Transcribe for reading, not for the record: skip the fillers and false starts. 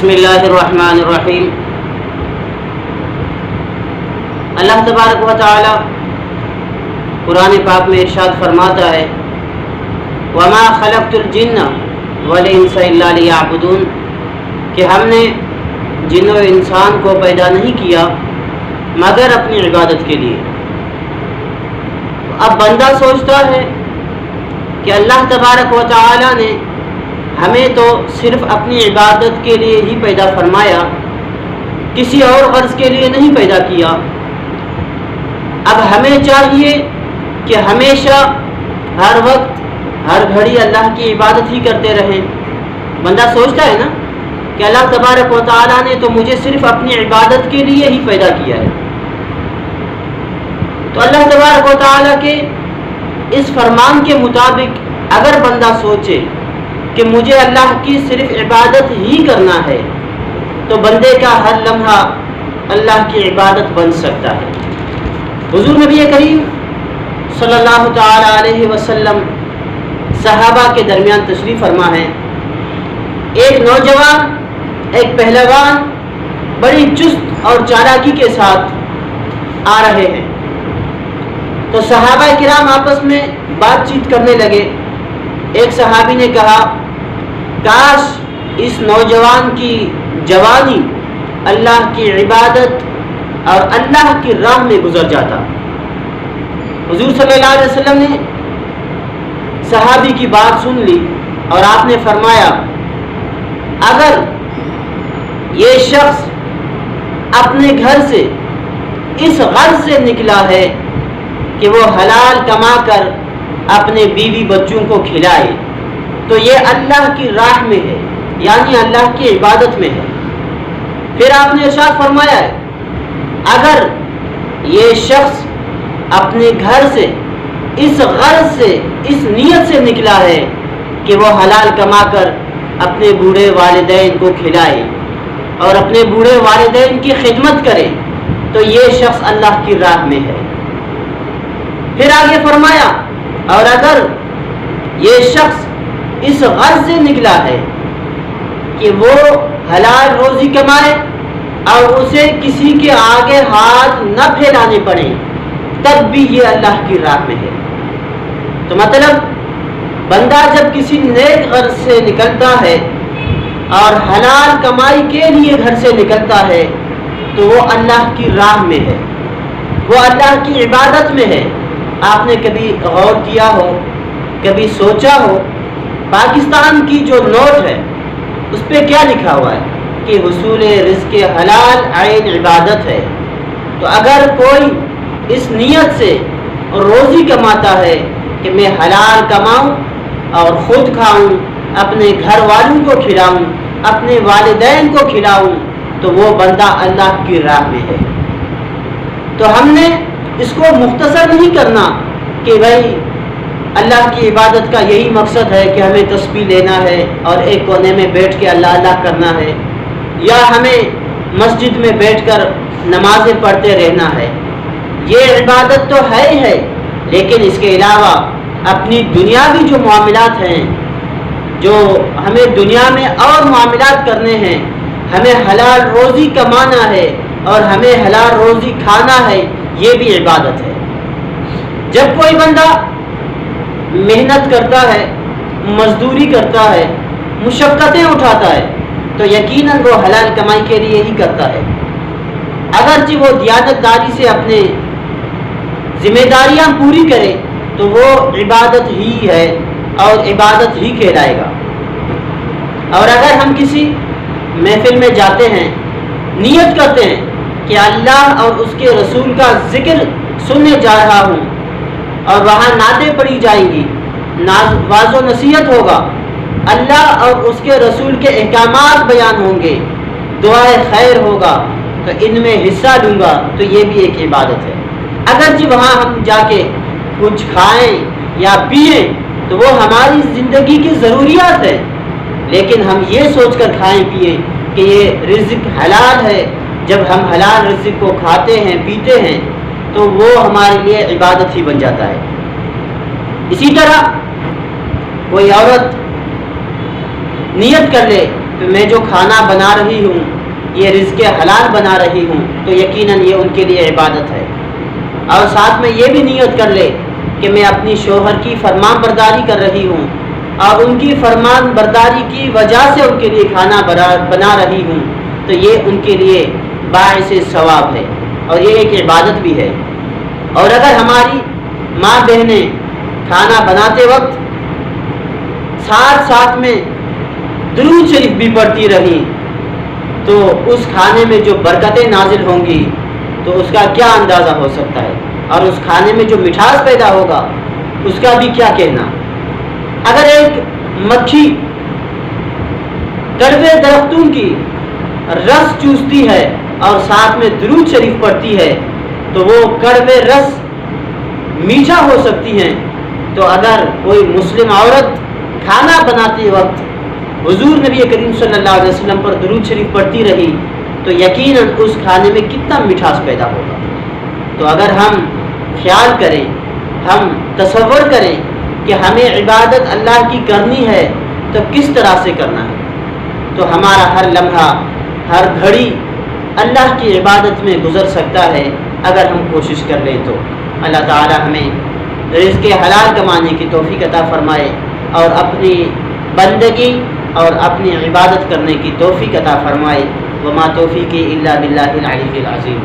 بسم اللہ الرحمن الرحیم۔ اللہ تبارک و تعالی قرآن پاک میں ارشاد فرماتا ہے وما خلقت الجن والانس الا لیعبدون، کہ ہم نے جن و انسان کو پیدا نہیں کیا مگر اپنی عبادت کے لیے۔ اب بندہ سوچتا ہے کہ اللہ تبارک و تعالی نے ہمیں تو صرف اپنی عبادت کے لیے ہی پیدا فرمایا، کسی اور غرض کے لیے نہیں پیدا کیا۔ اب ہمیں چاہیے کہ ہمیشہ ہر وقت ہر گھڑی اللہ کی عبادت ہی کرتے رہیں۔ بندہ سوچتا ہے نا کہ اللہ تبارک و تعالیٰ نے تو مجھے صرف اپنی عبادت کے لیے ہی پیدا کیا ہے۔ تو اللہ تبارک و تعالیٰ کے اس فرمان کے مطابق اگر بندہ سوچے کہ مجھے اللہ کی صرف عبادت ہی کرنا ہے تو بندے کا ہر لمحہ اللہ کی عبادت بن سکتا ہے۔ حضور نبی کریم صلی اللہ تعالی علیہ وسلم صحابہ کے درمیان تشریف فرما ہے۔ ایک نوجوان، ایک پہلوان بڑی چست اور چالاکی کے ساتھ آ رہے ہیں، تو صحابہ کرام آپس میں بات چیت کرنے لگے۔ ایک صحابی نے کہا کاش اس نوجوان کی جوانی اللہ کی عبادت اور اللہ کی راہ میں گزر جاتا۔ حضور صلی اللہ علیہ وسلم نے صحابی کی بات سن لی اور آپ نے فرمایا اگر یہ شخص اپنے گھر سے اس غرض سے نکلا ہے کہ وہ حلال کما کر اپنے بیوی بچوں کو کھلائے تو یہ اللہ کی راہ میں ہے، یعنی اللہ کی عبادت میں ہے۔ پھر آپ نے ارشاد فرمایا ہے اگر یہ شخص اپنے گھر سے اس غرض سے، اس نیت سے نکلا ہے کہ وہ حلال کما کر اپنے بوڑھے والدین کو کھلائے اور اپنے بوڑھے والدین کی خدمت کرے تو یہ شخص اللہ کی راہ میں ہے۔ پھر آگے فرمایا اور اگر یہ شخص اس غرض سے نکلا ہے کہ وہ حلال روزی کمائے اور اسے کسی کے آگے ہاتھ نہ پھیلانے پڑے تب بھی یہ اللہ کی راہ میں ہے۔ تو مطلب بندہ جب کسی نیک غرض سے نکلتا ہے اور حلال کمائی کے لیے گھر سے نکلتا ہے تو وہ اللہ کی راہ میں ہے، وہ اللہ کی عبادت میں ہے۔ آپ نے کبھی غور کیا ہو، کبھی سوچا ہو پاکستان کی جو نوٹ ہے اس پہ کیا لکھا ہوا ہے کہ حصول رزق حلال عین عبادت ہے؟ تو اگر کوئی اس نیت سے روزی کماتا ہے کہ میں حلال کماؤں اور خود کھاؤں، اپنے گھر والوں کو کھلاؤں، اپنے والدین کو کھلاؤں، تو وہ بندہ اللہ کی راہ میں ہے۔ تو ہم نے اس کو مختصر نہیں کرنا کہ بھائی اللہ کی عبادت کا یہی مقصد ہے کہ ہمیں تسبیح لینا ہے اور ایک کونے میں بیٹھ کے اللہ اللہ کرنا ہے، یا ہمیں مسجد میں بیٹھ کر نمازیں پڑھتے رہنا ہے۔ یہ عبادت تو ہے ہی ہے، لیکن اس کے علاوہ اپنی دنیاوی جو معاملات ہیں، جو ہمیں دنیا میں اور معاملات کرنے ہیں، ہمیں حلال روزی کمانا ہے اور ہمیں حلال روزی کھانا ہے، یہ بھی عبادت ہے۔ جب کوئی بندہ محنت کرتا ہے، مزدوری کرتا ہے، مشقتیں اٹھاتا ہے تو یقیناً وہ حلال کمائی کے لیے ہی کرتا ہے۔ اگرچہ وہ دیانت داری سے اپنے ذمہ داریاں پوری کرے تو وہ عبادت ہی ہے اور عبادت ہی کہلائے گا۔ اور اگر ہم کسی محفل میں جاتے ہیں، نیت کرتے ہیں کہ اللہ اور اس کے رسول کا ذکر سننے جا رہا ہوں اور وہاں نعتیں پڑھی جائیں گی، واعظ و نصیحت ہوگا، اللہ اور اس کے رسول کے احکامات بیان ہوں گے، دعائے خیر ہوگا، تو ان میں حصہ لوں گا، تو یہ بھی ایک عبادت ہے۔ اگرچہ وہاں ہم جا کے کچھ کھائیں یا پئیں تو وہ ہماری زندگی کی ضروریات ہے، لیکن ہم یہ سوچ کر کھائیں پئیں کہ یہ رزق حلال ہے۔ جب ہم حلال رزق کو کھاتے ہیں، پیتے ہیں تو وہ ہمارے لیے عبادت ہی بن جاتا ہے۔ اسی طرح کوئی عورت نیت کر لے کہ میں جو کھانا بنا رہی ہوں یہ رزق حلال بنا رہی ہوں، تو یقیناً یہ ان کے لیے عبادت ہے۔ اور ساتھ میں یہ بھی نیت کر لے کہ میں اپنی شوہر کی فرمان برداری کر رہی ہوں اور ان کی فرمان برداری کی وجہ سے ان کے لیے کھانا بنا رہی ہوں، تو یہ ان کے لیے باعث ثواب ہے اور یہ ایک عبادت بھی ہے۔ اور اگر ہماری ماں بہنیں کھانا بناتے وقت ساتھ میں درود شریف بھی پڑھتی رہیں تو اس کھانے میں جو برکتیں نازل ہوں گی تو اس کا کیا اندازہ ہو سکتا ہے، اور اس کھانے میں جو مٹھاس پیدا ہوگا اس کا بھی کیا کہنا۔ اگر ایک مکھی کڑوے درختوں کی رس چوستی ہے اور ساتھ میں درود شریف پڑھتی ہے تو وہ کڑوے رس میٹھا ہو سکتی ہیں، تو اگر کوئی مسلم عورت کھانا بناتے وقت حضور نبی کریم صلی اللہ علیہ وسلم پر درود شریف پڑھتی رہی تو یقیناً اس کھانے میں کتنا مٹھاس پیدا ہوگا۔ تو اگر ہم خیال کریں، ہم تصور کریں کہ ہمیں عبادت اللہ کی کرنی ہے تو کس طرح سے کرنا ہے، تو ہمارا ہر لمحہ ہر گھڑی اللہ کی عبادت میں گزر سکتا ہے اگر ہم کوشش کر لیں تو۔ اللہ تعالی ہمیں رزق حلال کمانے کی توفیق عطا فرمائے اور اپنی بندگی اور اپنی عبادت کرنے کی توفیق عطا فرمائے۔ وما توفیقی الا باللہ العلی العظیم۔